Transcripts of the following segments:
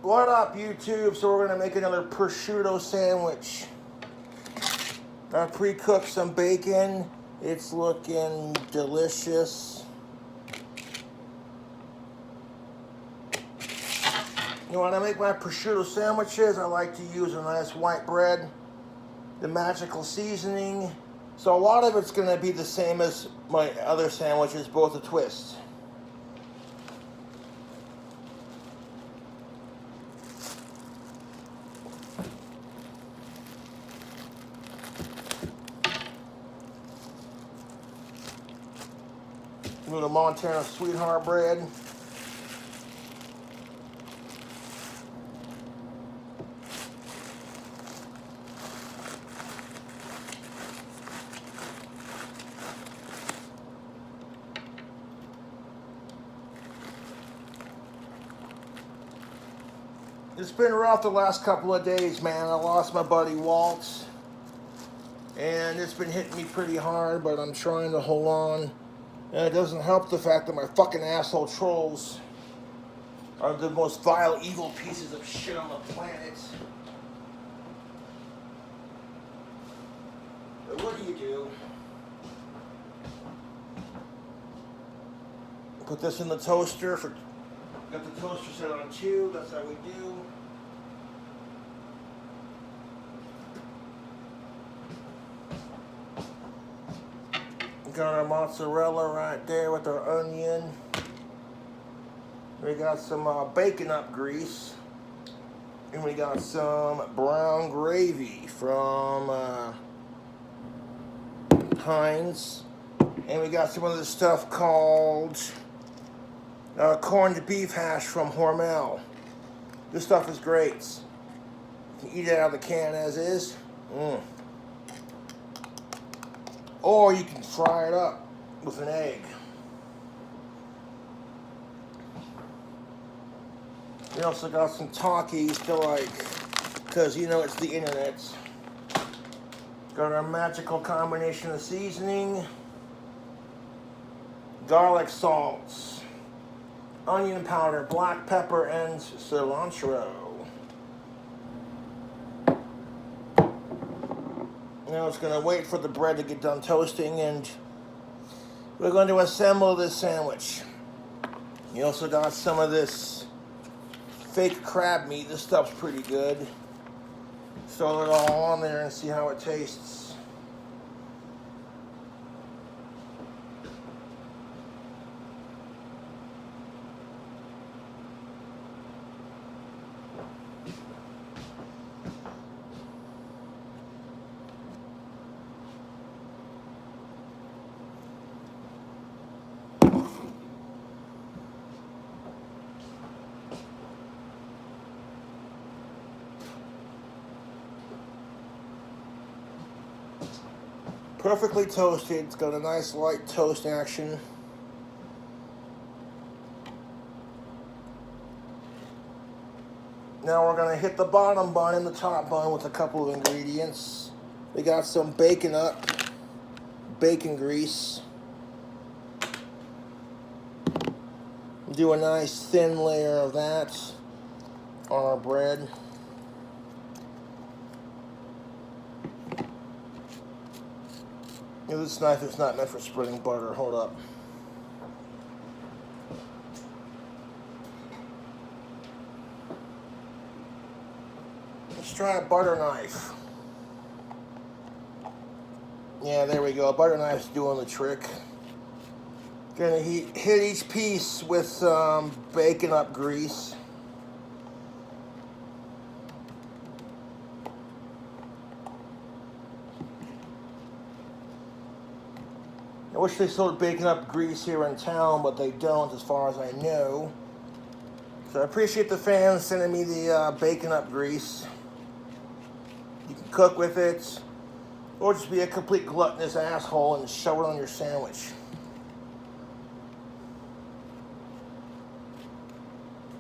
What up, YouTube? So we're gonna make another prosciutto sandwich. I pre-cooked some bacon. It's looking delicious. You know, when I make my prosciutto sandwiches, I like to use a nice white bread, the magical seasoning. So a lot of it's gonna be the same as my other sandwiches, both a twist. A little Montana Sweetheart bread. It's been rough the last couple of days, man. I lost my buddy Walt, and it's been hitting me pretty hard, but I'm trying to hold on. And it doesn't help the fact that my fucking asshole trolls are the most vile, evil pieces of shit on the planet. But what do? Put this in the toaster for... Got the toaster set on 2, that's how we do. Got our mozzarella right there with our onion. We got some bacon up grease. And we got some brown gravy from Heinz. And we got some of this stuff called corned beef hash from Hormel. This stuff is great. You can eat it out of the can as is. Or you can fry it up with an egg. We also got some Takis to like, because you know it's the internet. Got our magical combination of seasoning, garlic salts, onion powder, black pepper, and cilantro. Now it's going to wait for the bread to get done toasting, and we're going to assemble this sandwich. You also got some of this fake crab meat. This stuff's pretty good. Throw it all on there and see how it tastes. Perfectly toasted. It's got a nice light toast action. Now we're going to hit the bottom bun and the top bun with a couple of ingredients. We got some bacon up, bacon grease. Do a nice thin layer of that on our bread. This knife is not meant for spreading butter. Hold up. Let's try a butter knife. Yeah, there we go. A butter knife's doing the trick. Gonna hit each piece with some bacon up grease. I wish they sold bacon up grease here in town, but they don't as far as I know. So I appreciate the fans sending me the bacon up grease. You can cook with it, or just be a complete gluttonous asshole and shove it on your sandwich.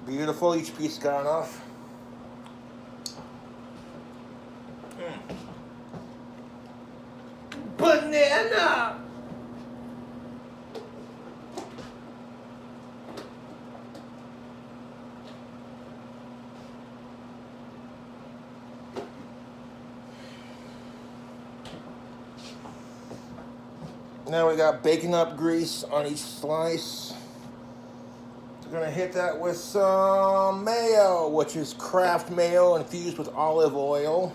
Beautiful, each piece got enough. Banana! Now we got bacon up grease on each slice. We're gonna hit that with some mayo, which is Kraft mayo infused with olive oil.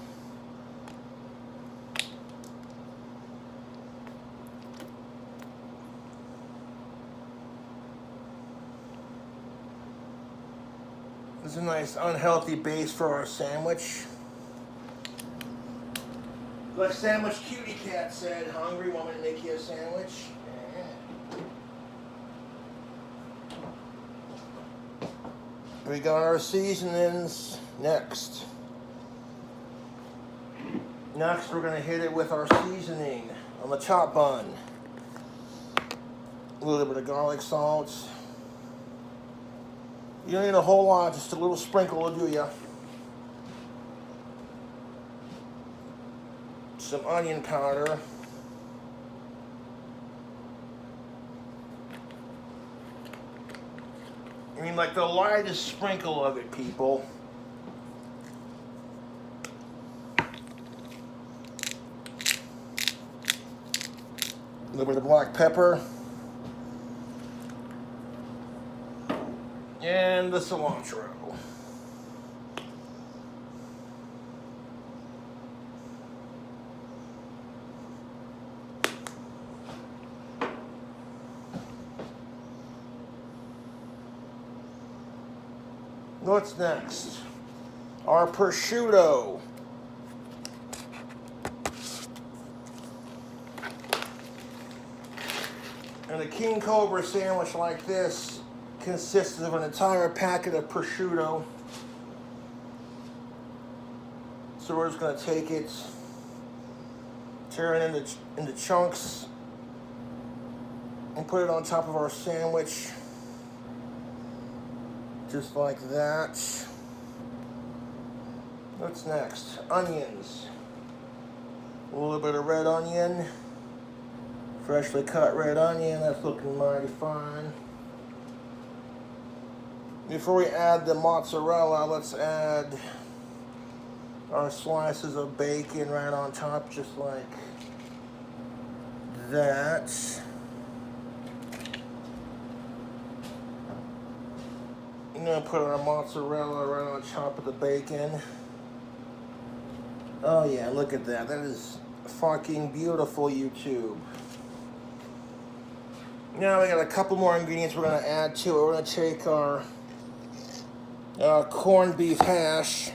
This is a nice unhealthy base for our sandwich. Like Sandwich Cutie Cat said, hungry, want me to make you a sandwich? We got our seasonings next. Next, we're going to hit it with our seasoning on the chop bun. A little bit of garlic salt. You don't need a whole lot, just a little sprinkle will do ya. Some onion powder. I mean, like the lightest sprinkle of it, people. A little bit of black pepper. And the cilantro. What's next? Our prosciutto. And a King Cobra sandwich like this consists of an entire packet of prosciutto. So we're just going to take it, tear it into chunks, and put it on top of our sandwich. Just like that. What's next? Onions. A little bit of red onion. Freshly cut red onion. That's looking mighty fine. Before we add the mozzarella, let's add our slices of bacon right on top, just like that. I'm gonna put our mozzarella right on top of the bacon. Oh yeah, look at that. That is fucking beautiful, YouTube. Now we got a couple more ingredients we're gonna add to it. We're gonna take our corned beef hash.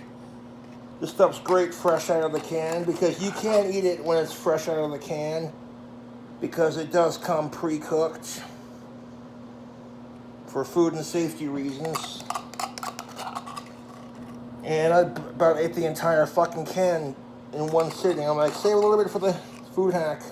This stuff's great fresh out of the can because you can't eat it when it's fresh out of the can because it does come pre-cooked for food and safety reasons. And I about ate the entire fucking can in one sitting. I'm like, save a little bit for the food hack.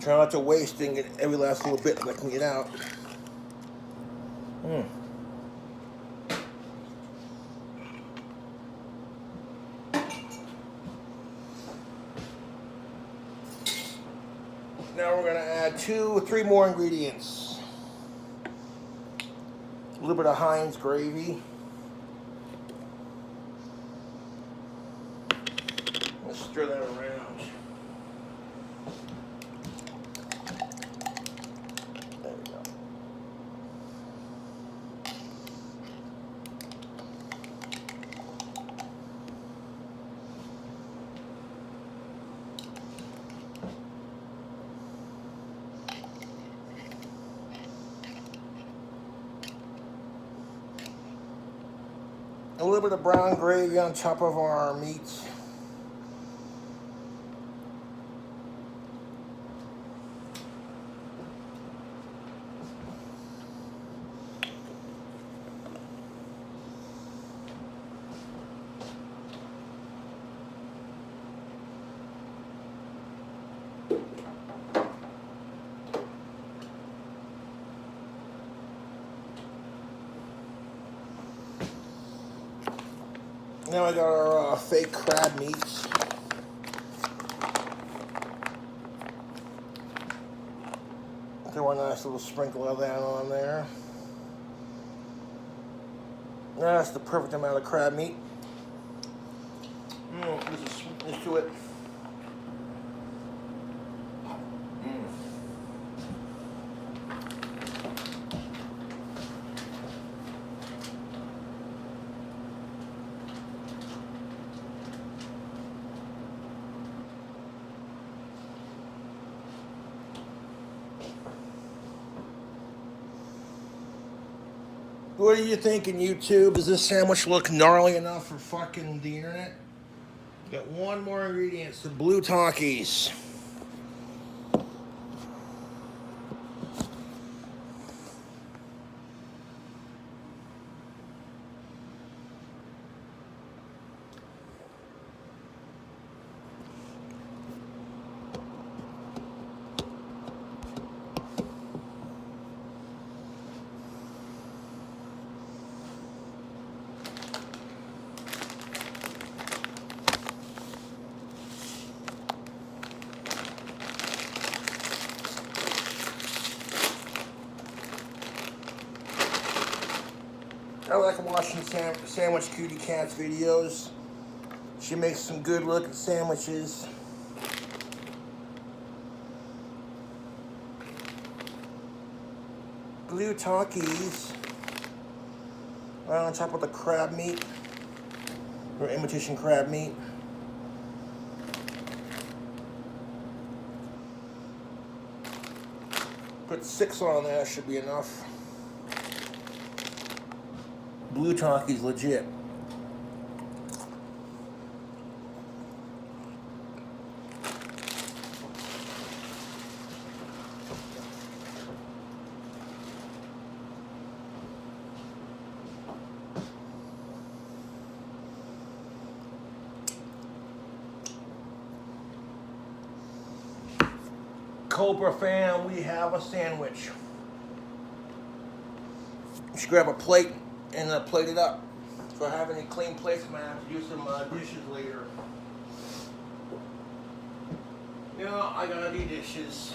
Try not to waste and get every last little bit that I can get out. Now we're gonna add 2 or 3 more ingredients. A little bit of Heinz gravy. Let's stir that around. There we go. A little bit of brown gravy on top of our meat. Now I got our fake crab meats. Throw a nice little sprinkle of that on there. That's the perfect amount of crab meat. There's a sweetness to it. What are you thinking, YouTube? Does this sandwich look gnarly enough for fucking the internet? Got one more ingredient, some blue Takis. I like watching Sandwich Cutie Cat's videos. She makes some good looking sandwiches. Blue Takis right on top of the crab meat, or imitation crab meat. Put 6 on there, should be enough. Blue Takis legit. Cobra fam, we have a sandwich. You should grab a plate and plate it up. If I have any clean plates, I'm gonna have to use some dishes later. I gotta do dishes.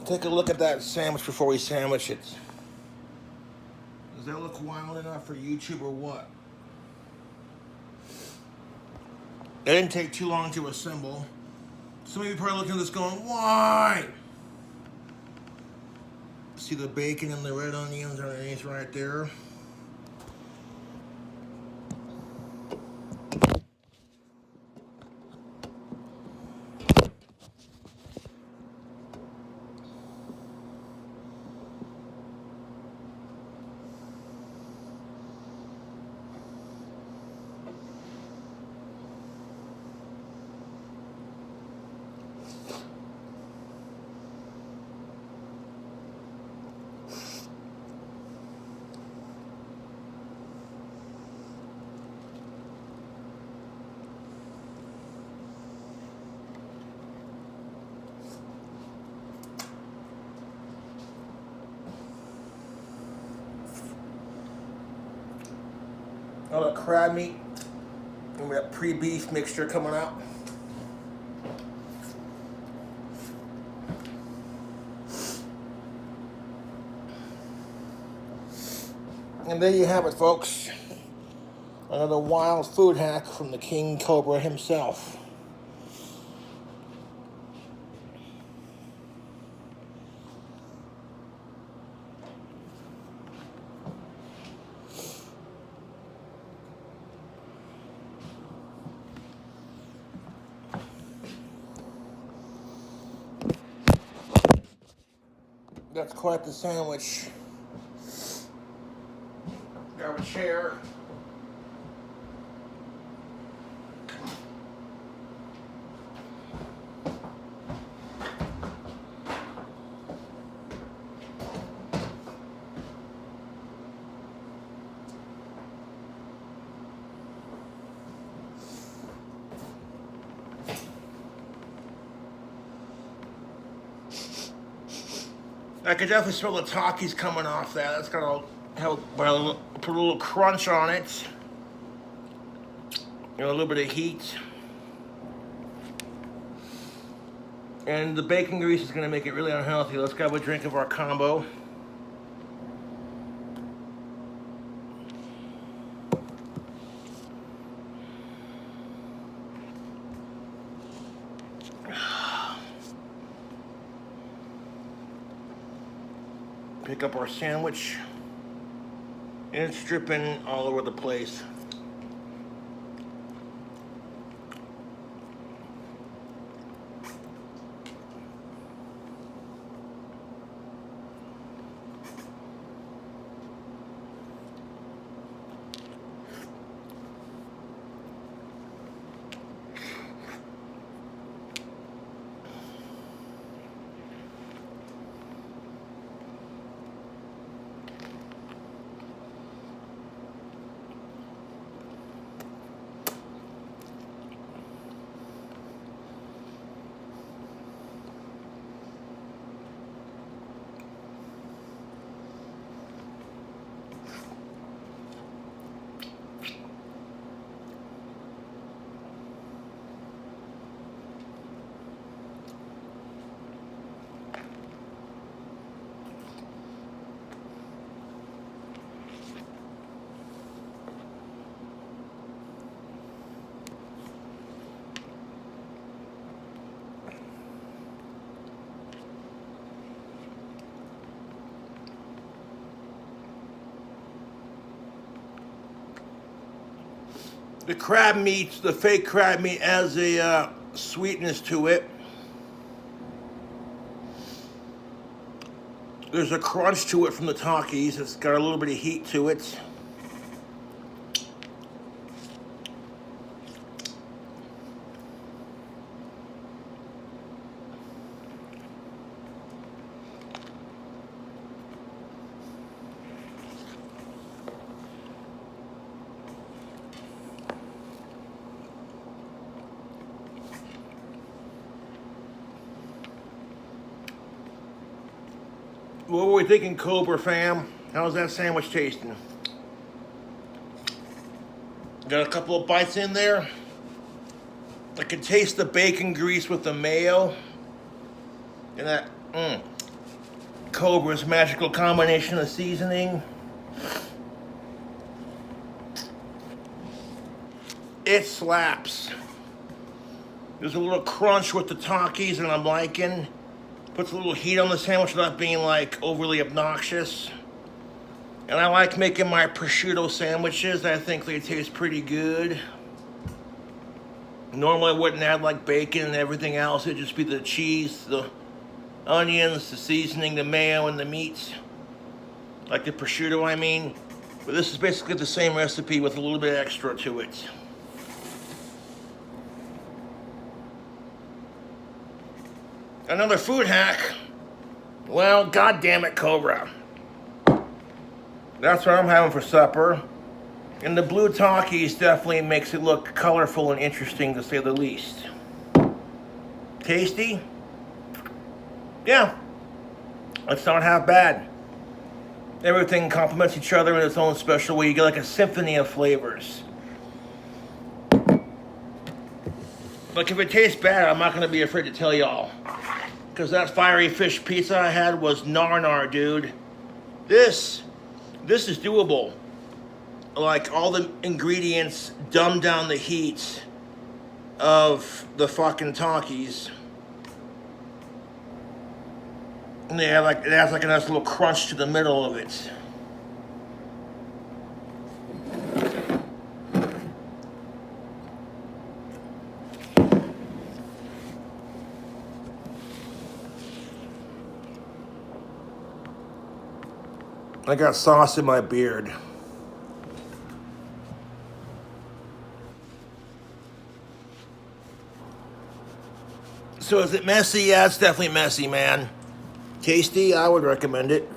Take a look at that sandwich before we sandwich it. Does that look wild enough for YouTube or what? It didn't take too long to assemble. Some of you probably looking at this going, why? See the bacon and the red onions underneath right there? All the crab meat and we got pre-beef mixture coming out. And there you have it, folks. Another wild food hack from the King Cobra himself. That's quite the sandwich. Grab a chair. I could definitely smell the Takis coming off that. That's gonna help put a little crunch on it. A little bit of heat. And the bacon grease is going to make it really unhealthy. Let's grab a drink of our combo. Pick up our sandwich. And it's dripping all over the place. The crab meat, the fake crab meat, has a sweetness to it. There's a crunch to it from the Takis. It's got a little bit of heat to it. What were we thinking, Cobra fam? How's that sandwich tasting? Got a couple of bites in there. I can taste the bacon grease with the mayo. And that Cobra's magical combination of seasoning. It slaps. There's a little crunch with the Takis and I'm liking. Puts a little heat on the sandwich without being like overly obnoxious. And I like making my prosciutto sandwiches. I think they taste pretty good. Normally I wouldn't add like bacon and everything else. It'd just be the cheese, the onions, the seasoning, the mayo, and the meats. Like the prosciutto, I mean. But this is basically the same recipe with a little bit extra to it. Another food hack. Well, god damn it, Cobra. That's what I'm having for supper. And the blue Takis definitely makes it look colorful and interesting, to say the least. Tasty? Yeah. It's not half bad. Everything complements each other in its own special way. You get like a symphony of flavors. Like if it tastes bad, I'm not going to be afraid to tell y'all. Because that fiery fish pizza I had was nar, dude. This is doable. Like all the ingredients dumb down the heat of the fucking Takis. And it has like a nice little crunch to the middle of it. I got sauce in my beard. So is it messy? Yeah, it's definitely messy, man. Tasty? I would recommend it.